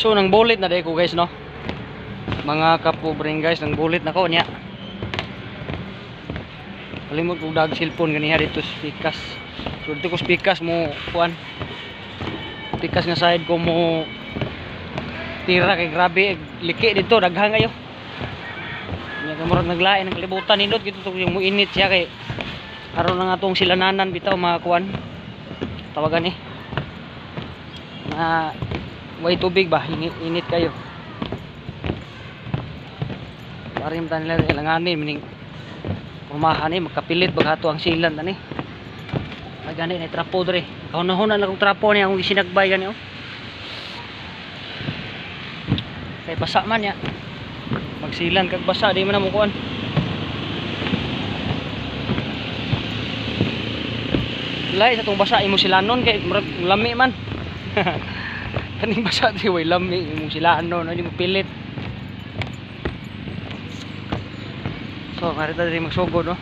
So nang bulit na day ko guys no. Mga kapobring guys, nang bulit na ko niya. Kalimot ko dag cellphone ganiha dito speakers. So dito ko speakers mo kuan. Speakers nga side ko mo tira kay grabe liki dito daghan kayo. Nya kamurag naglain ang kalibutan nindot gito to yung muinit siya kay aron na nga tong silananan bitaw mga kuan. Tawagan ni. Na way tubig ba init kayo. Parim tan nila ilanganin mining umahan ni magkapilit bagato ang silan tani. Ay gani ni trapo dre. Kahon-honan lang kong trapo niya akong isinagbay gani oh. Kay basa man ya. Magsilan kag basa di man na mo kuan. Lain sa tong basa imo silanon kay murag lami man. Kaning basa di way lami imo silanon di mo pilit. So karita diri magsugod no.